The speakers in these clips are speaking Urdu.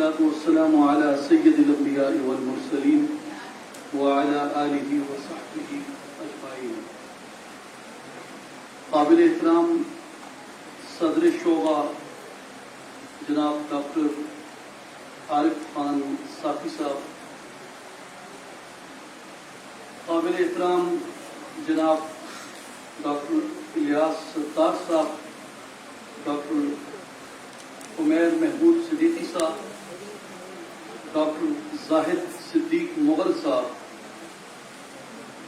والصلاة والسلام على سيد الأنبياء والمرسلين وعلى آله وصحبه أجمعين. قابل احترام صدر شعبہ جناب ڈاکٹر عارف خان صافی صاحب، قابل احترام جناب ڈاکٹر الیاس ستار صاحب، ڈاکٹر عمیر محمود صدیقی صاحب، ڈاکٹر زاہد صدیق مغل صاحب،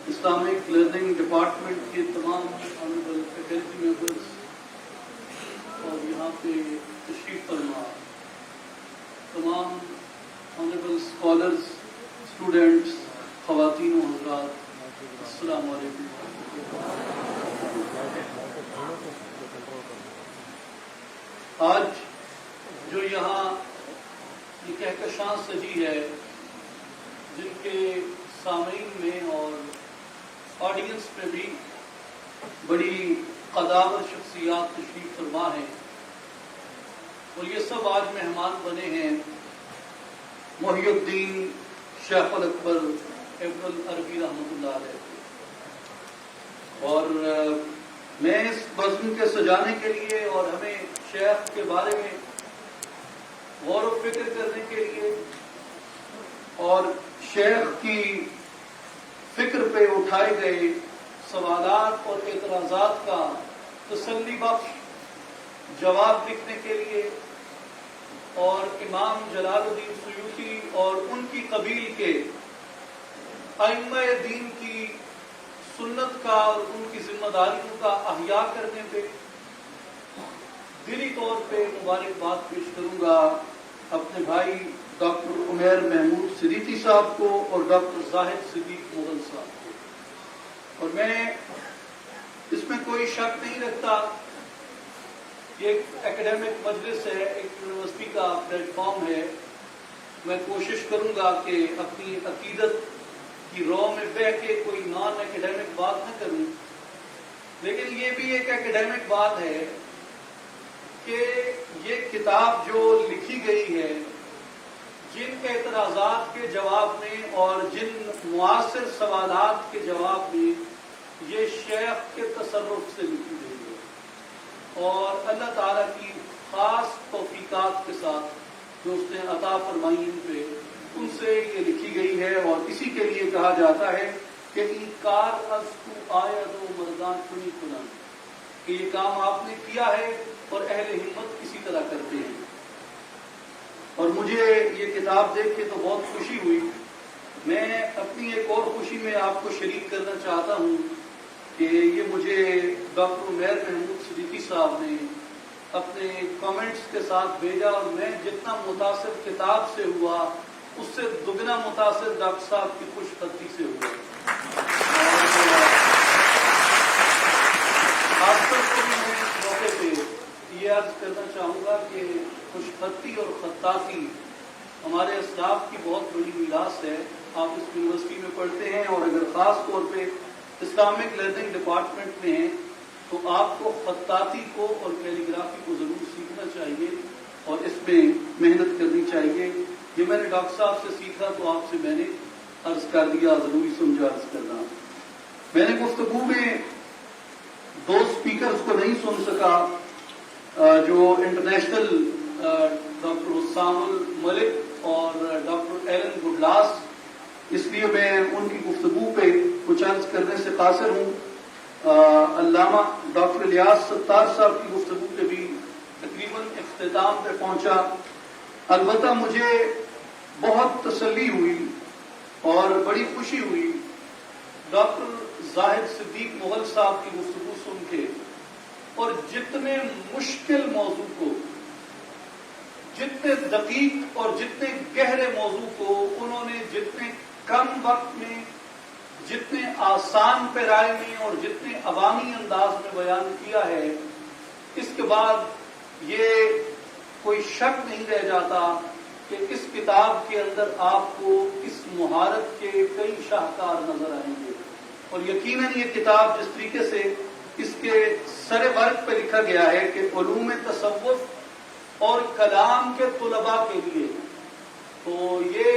اسلامک لرننگ ڈپارٹمنٹ کے تمام آنریبل فیکلٹی ممبرس اور یہاں پہ تشریف فرما تمام آنریبل اسکالرز، اسٹوڈنٹس، خواتین و حضرات، السلام علیکم. آج جو یہاں یہ کہکشاں سجی ہے، جن کے سامعین میں اور آڈینس میں بھی بڑی قداور شخصیات تشریف فرما ہیں، اور یہ سب آج مہمان بنے ہیں محی الدین شیخ الاکبر ابن العربی رحمۃ اللہ علیہ. اور میں اس بزم کے سجانے کے لیے اور ہمیں شیخ کے بارے میں غور و فکر کرنے کے لیے اور شیخ کی فکر پہ اٹھائے گئے سوالات اور اعتراضات کا تسلی بخش جواب لکھنے کے لیے، اور امام جلال الدین سیوطی اور ان کی قبیل کے ائمہ دین کی سنت کا اور ان کی ذمہ داریوں کا احیاء کرنے پہ دلی طور پہ مبارکباد پیش کروں گا اپنے بھائی ڈاکٹر عمیر محمود صدیقی صاحب کو اور ڈاکٹر زاہد صدیق مغل صاحب کو. اور میں اس میں کوئی شک نہیں رکھتا، یہ ایک اکیڈیمک مجلس ہے، ایک یونیورسٹی کا پلیٹ فارم ہے. میں کوشش کروں گا کہ اپنی عقیدت کی رو میں بہ کے کوئی نان اکیڈیمک بات نہ کروں، لیکن یہ بھی ایک اکیڈیمک بات ہے کہ یہ کتاب جو لکھی گئی ہے، جن اعتراضات کے جواب میں اور جن معاصر سوالات کے جواب میں یہ شیخ کے تصرف سے لکھی گئی ہے، اور اللہ تعالیٰ کی خاص توفیقات کے ساتھ جو اس نے عطا فرمائی ان پہ، ان سے یہ لکھی گئی ہے. اور اسی کے لیے کہا جاتا ہے کہ انکار از تو آید و مردان کنی کنن، کہ یہ کام آپ نے کیا ہے اور اہل ہمت اسی طرح کرتے ہیں. اور مجھے یہ کتاب دیکھ کے تو بہت خوشی ہوئی. میں اپنی ایک اور خوشی میں آپ کو شریک کرنا چاہتا ہوں کہ یہ مجھے ڈاکٹر عمیر محمود صدیقی صاحب نے اپنے کامنٹس کے ساتھ بھیجا، اور میں جتنا متاثر کتاب سے ہوا اس سے دگنا متاثر ڈاکٹر صاحب کی خوش خطی سے ہوا. خاص طور پر میں اس موقع پہ یہ عرض کرنا چاہوں گا کہ خوش خطی اور خطاطی ہمارے اسلاف کی بہت بڑی میراث ہے. آپ اس یونیورسٹی میں پڑھتے ہیں، اور اگر خاص طور پہ اسلامک لرننگ ڈپارٹمنٹ میں ہیں تو آپ کو خطاطی کو اور کیلیگرافی کو ضرور سیکھنا چاہیے اور اس میں محنت کرنی چاہیے. یہ میں نے ڈاکٹر صاحب سے سیکھا تو آپ سے میں نے عرض کر دیا، ضروری سمجھا عرض کرنا. میں نے گفتگو میں دو سپیکرز کو نہیں سن سکا، جو انٹرنیشنل ڈاکٹر حسام الملک اور ڈاکٹر ایلن گڈلاس، اس لیے میں ان کی گفتگو پہ کچھ عرض کرنے سے قاصر ہوں. علامہ ڈاکٹر الیاس ستار صاحب کی گفتگو پہ بھی تقریباً اختتام پہ پہنچا. البتہ مجھے بہت تسلی ہوئی اور بڑی خوشی ہوئی ڈاکٹر زاہد صدیق مغل صاحب کی گفتگو سن کے، اور جتنے مشکل موضوع کو، جتنے دقیق اور جتنے گہرے موضوع کو انہوں نے جتنے کم وقت میں، جتنے آسان پیرائے میں اور جتنے عوامی انداز میں بیان کیا ہے، اس کے بعد یہ کوئی شک نہیں رہ جاتا کہ اس کتاب کے اندر آپ کو اس مہارت کے کئی شاہکار نظر آئیں گے. اور یقیناً یہ کتاب جس طریقے سے اس کے سر ورق پہ لکھا گیا ہے کہ علوم تصوف اور کلام کے طلباء کے لیے تو یہ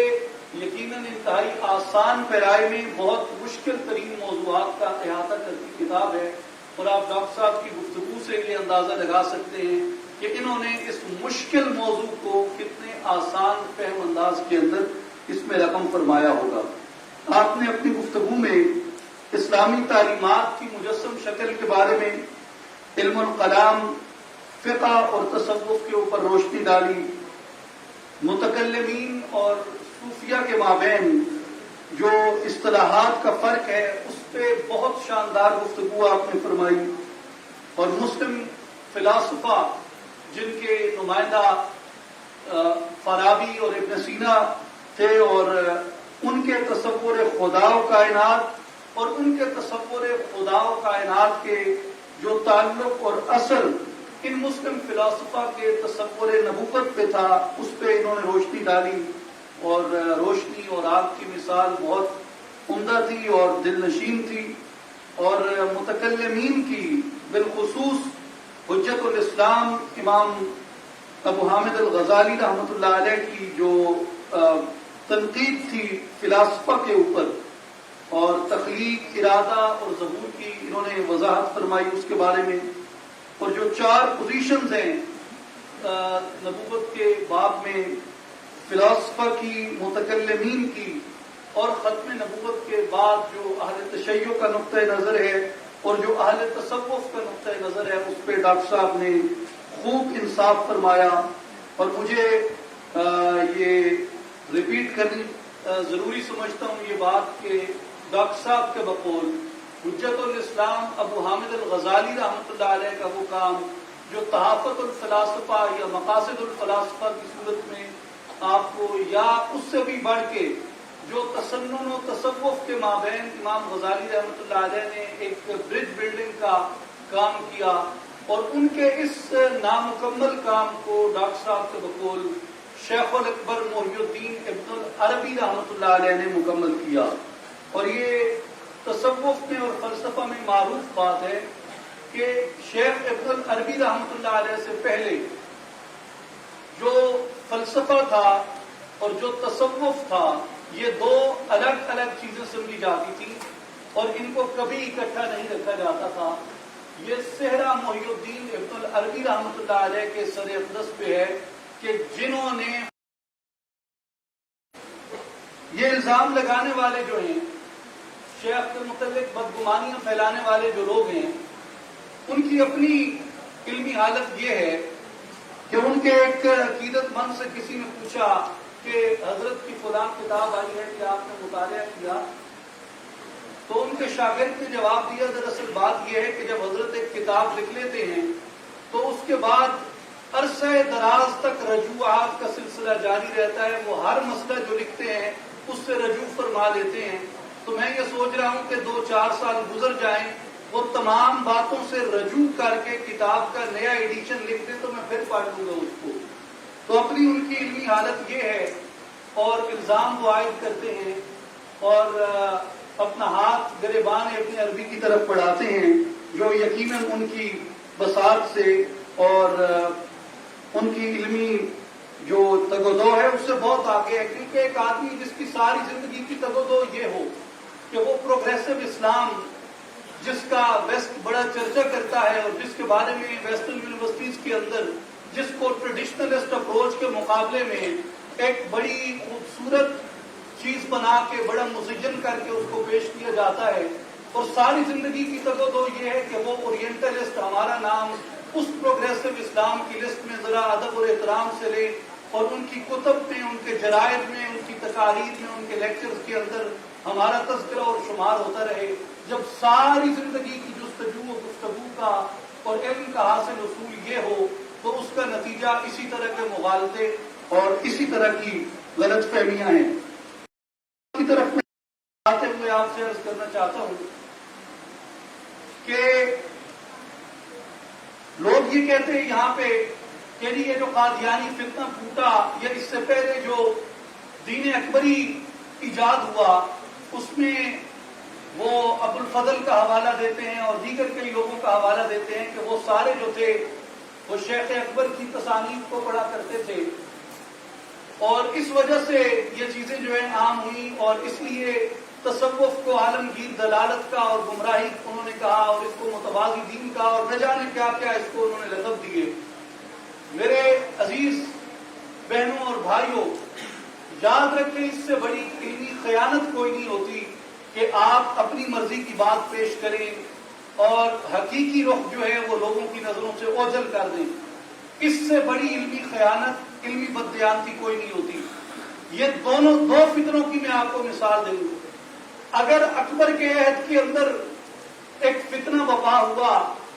یقیناً انتہائی آسان پیرائے میں بہت مشکل ترین موضوعات کا احاطہ کرتی کتاب ہے، اور آپ ڈاکٹر صاحب کی گفتگو سے یہ اندازہ لگا سکتے ہیں کہ انہوں نے اس مشکل موضوع کو کتنے آسان فہم انداز کے اندر اس میں رقم فرمایا ہوگا۔ آپ نے اپنی گفتگو میں اسلامی تعلیمات کی مجسم شکل کے بارے میں علم الکلام، فقہ اور تصوف کے اوپر روشنی ڈالی، متکلمین اور صوفیہ کے مابین جو اصطلاحات کا فرق ہے اس پہ بہت شاندار گفتگو آپ نے فرمائی، اور مسلم فلاسفہ جن کے نمائندہ فارابی اور ابن سینا تھے، اور ان کے تصور خدا و کائنات اور ان کے تصور خدا و کائنات کے جو تعلق اور اثر ان مسلم فلاسفہ کے تصور نبوت پہ تھا، اس پہ انہوں نے روشنی ڈالی، اور روشنی اور آگ کی مثال بہت عمدہ تھی اور دل نشین تھی۔ اور متکلمین کی بالخصوص حجت الاسلام امام ابو حامد الغزالی رحمۃ اللہ علیہ کی جو تنقید تھی فلاسفہ کے اوپر، اور تخلیق، ارادہ اور ظہور کی انہوں نے وضاحت فرمائی اس کے بارے میں، اور جو 4 پوزیشنز ہیں نبوت کے باب میں فلاسفہ کی، متکلمین کی، اور ختم نبوت کے بعد جو اہل تشیع کا نقطہ نظر ہے اور جو اہل تصوف کا نقطہ نظر ہے، اس پہ ڈاکٹر صاحب نے خوب انصاف فرمایا۔ اور مجھے یہ ریپیٹ کرنی ضروری سمجھتا ہوں یہ بات کہ ڈاکٹر صاحب کے بقول حجت الاسلام ابو حامد الغزالی رحمۃ اللہ علیہ کا وہ کام جو تحافت الفلاسفہ یا مقاصد الفلاسفہ کی صورت میں آپ کو، یا اس سے بھی بڑھ کے جو تسنن و تصوف کے مابین امام غزالی رحمۃ اللہ علیہ نے ایک برج بلڈنگ کا کام کیا، اور ان کے اس نامکمل کام کو ڈاکٹر صاحب کے بقول شیخ الاکبر محی الدین ابن العربی رحمۃ اللہ علیہ نے مکمل کیا۔ اور یہ تصوف میں اور فلسفہ میں معروف بات ہے کہ شیخ ابن العربی رحمۃ اللہ علیہ سے پہلے جو فلسفہ تھا اور جو تصوف تھا، یہ 2 الگ الگ چیزیں سمجھی جاتی تھی اور ان کو کبھی اکٹھا نہیں رکھا جاتا تھا۔ یہ صحرا محی الدین ابن العربی رحمۃ اللہ علیہ کے سر اقدس پہ ہے کہ جنہوں نے یہ الزام لگانے والے جو ہیں، شیخ کے متعلق بدگمانیاں پھیلانے والے جو لوگ ہیں، ان کی اپنی علمی حالت یہ ہے کہ ان کے ایک عقیدت مند سے کسی نے پوچھا کہ حضرت کی فلاں کتاب آئی ہے کہ آپ نے مطالعہ کیا؟ تو ان کے شاگرد نے جواب دیا، دراصل بات یہ ہے کہ جب حضرت ایک کتاب لکھ لیتے ہیں تو اس کے بعد عرصہ دراز تک رجوعات کا سلسلہ جاری رہتا ہے، وہ ہر مسئلہ جو لکھتے ہیں اس سے رجوع فرما لیتے ہیں۔ تو میں یہ سوچ رہا ہوں کہ 2-4 سال گزر جائیں، وہ تمام باتوں سے رجوع کر کے کتاب کا نیا ایڈیشن لکھ دیں تو میں پھر پڑھ لوں گا اس کو۔ تو اپنی ان کی علمی حالت یہ ہے، اور الزام وہ عائد کرتے ہیں اور اپنا ہاتھ گریبان ابن عربی کی طرف بڑھاتے ہیں، جو یقیناً ان کی بساط سے اور ان کی علمی جو تگ و دو ہے اس سے بہت آگے ہے۔ کیونکہ ایک آدمی جس کی ساری زندگی کی تگ و دو یہ ہو کہ وہ پروگریسو اسلام جس کا ویسٹ بڑا چرچا کرتا ہے اور جس کے بارے میں ویسٹرن یونیورسٹیز کے اندر جس کو ٹریڈیشنلسٹ اپروچ کے مقابلے میں ایک بڑی خوبصورت چیز بنا کے بڑا مزین کر کے اس کو پیش کیا جاتا ہے، اور ساری زندگی کی تگ و دو یہ ہے کہ وہ اورینٹلسٹ ہمارا نام اس پروگریسو اسلام کی لسٹ میں ذرا ادب اور احترام سے لے، اور ان کی کتب میں، ان کے جرائد میں، ان کی تقاریر میں، ان کے لیکچرز کے اندر ہمارا تذکرہ اور شمار ہوتا رہے۔ جب ساری زندگی کی جستجو و گفتگو کا اور علم کا حاصل اصول یہ ہو تو اس کا نتیجہ اسی طرح کے مغالطے اور اسی طرح کی غلط فہمیاں ہیں۔ کی طرف میں آتے ہوئے آپ سے عرض کرنا چاہتا ہوں کہ لوگ یہ کہتے ہیں یہاں پہ کہ یہ جو قادیانی فتنہ پھوٹا، یا اس سے پہلے جو دین اکبری ایجاد ہوا اس میں وہ ابو الفضل کا حوالہ دیتے ہیں اور دیگر کئی لوگوں کا حوالہ دیتے ہیں کہ وہ سارے جو تھے وہ شیخ اکبر کی تصانیف کو پڑھا کرتے تھے۔ اور اس وجہ سے یہ چیزیں جو ہیں عام ہوئی، اور اس لیے تصوف کو عالمگیر دلالت کا اور گمراہی انہوں نے کہا، اور اس کو متوازی دین کا، اور نہ جانے کیا کیا اس کو انہوں نے لقب دیے۔ میرے عزیز بہنوں اور بھائیوں، یاد رکھیں اس سے بڑی علمی خیانت کوئی نہیں ہوتی کہ آپ اپنی مرضی کی بات پیش کریں اور حقیقی رخ جو ہے وہ لوگوں کی نظروں سے اوجھل کر دیں۔ اس سے بڑی علمی خیانت، علمی بددیانتی کوئی نہیں ہوتی۔ یہ دو فتنوں کی میں آپ کو مثال دوں گا۔ اگر اکبر کے عہد کے اندر ایک فتنہ وپا ہوا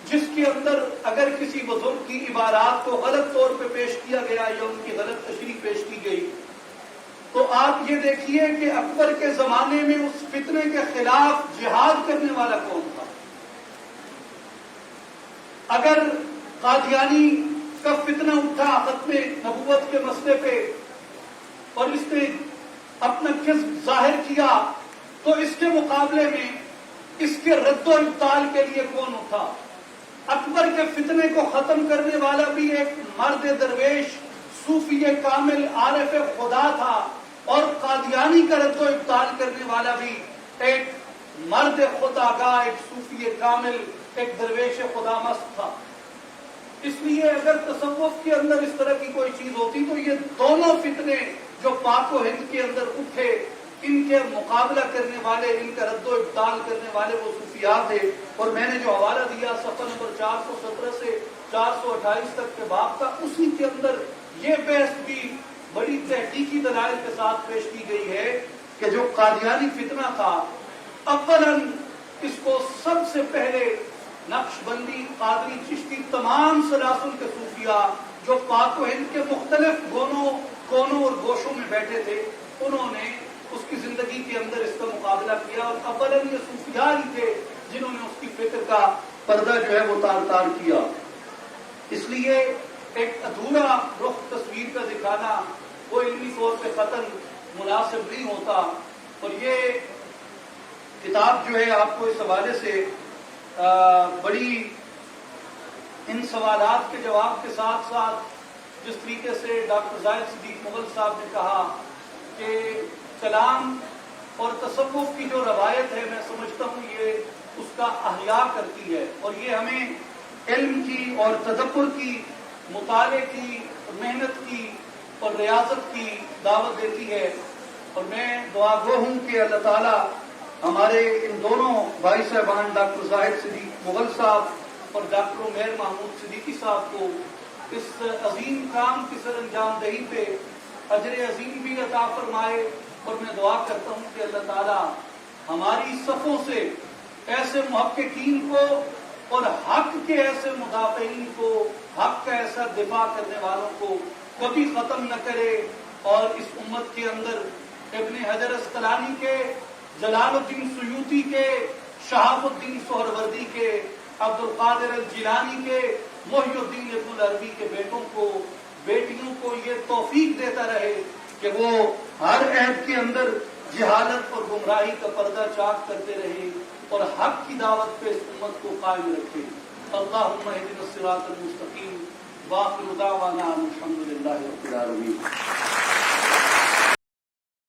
جس کے اندر اگر کسی بزرگ کی عبارات کو غلط طور پہ پیش کیا گیا یا ان کی غلط تشریح پیش کی گئی، تو آپ یہ دیکھیے کہ اکبر کے زمانے میں اس فتنے کے خلاف جہاد کرنے والا کون تھا۔ اگر قادیانی کا فتنہ اٹھا ختم نبوت کے مسئلے پہ اور اس نے اپنا کذب ظاہر کیا، تو اس کے مقابلے میں اس کے رد و ابطال کے لیے کون اٹھا؟ اکبر کے فتنے کو ختم کرنے والا بھی ایک مرد درویش، صوفی کامل، عارف خدا تھا، اور قادیانی کا رد و ابطال کرنے والا بھی ایک مرد خداگاہ، ایک صوفی کامل، ایک درویش خدا مست تھا۔ اس لیے اگر تصوف کے اندر اس طرح کی کوئی چیز ہوتی تو یہ دونوں فتنے جو پاک و ہند کے اندر اٹھے، ان کے مقابلہ کرنے والے، ان کا رد و ابطال کرنے والے وہ صوفیاء تھے۔ اور میں نے جو حوالہ دیا صفحہ نمبر 417 سے 428 تک کے باب کا، اسی کے اندر یہ بحث بھی بڑی تحقیقی دلائل کے ساتھ پیش کی گئی ہے کہ جو قادیانی فتنہ تھا، اولاً اس کو سب سے پہلے نقش بندی، قادری، چشتی، تمام سلاسل کے صوفیاء جو پاک و ہند کے مختلف کونوں اور گوشوں میں بیٹھے تھے، انہوں نے اس کی زندگی کے اندر اس کا مقابلہ کیا، اور اولاً یہ صوفیاء ہی تھے جنہوں نے اس کی فکر کا پردہ جو ہے وہ تار تار کیا۔ اس لیے ایک ادھورا رخ تصویر کا دکھانا وہ علمی طور پہ قطعاً مناسب نہیں ہوتا۔ اور یہ کتاب جو ہے آپ کو اس حوالے سے بڑی ان سوالات کے جواب کے ساتھ ساتھ جس طریقے سے ڈاکٹر زاہد صدیق مغل صاحب نے کہا کہ کلام اور تصوف کی جو روایت ہے، میں سمجھتا ہوں یہ اس کا احیاء کرتی ہے، اور یہ ہمیں علم کی اور تدبر کی، مطالعے کی، محنت کی اور ریاضت کی دعوت دیتی ہے۔ اور میں دعا گو ہوں کہ اللہ تعالیٰ ہمارے ان دونوں بھائی صاحبان ڈاکٹر زاہد صدیق مغل صاحب اور ڈاکٹر عمیر محمود صدیقی صاحب کو اس عظیم کام کی سر انجام دہی پہ اجر عظیم بھی عطا فرمائے۔ اور میں دعا کرتا ہوں کہ اللہ تعالیٰ ہماری صفوں سے ایسے محققین کو اور حق کے ایسے مدافعین کو، حق کا ایسا دفاع کرنے والوں کو کبھی ختم نہ کرے، اور اس امت کے اندر ابن حجر اسقلانی کے، جلال الدین سیوطی کے، شہاب الدین سہروردی کے، عبد القادر الجیلانی کے، محی الدین ابن العربی کے بیٹوں کو، بیٹیوں کو یہ توفیق دیتا رہے کہ وہ ہر عہد کے اندر جہالت اور گمراہی کا پردہ چاک کرتے رہے اور حق کی دعوت پہ اس امت کو قائم رکھے۔ اللہم اہدنا الصراط المستقیم، وآخر دعوانا الحمد للہ رب العالمین۔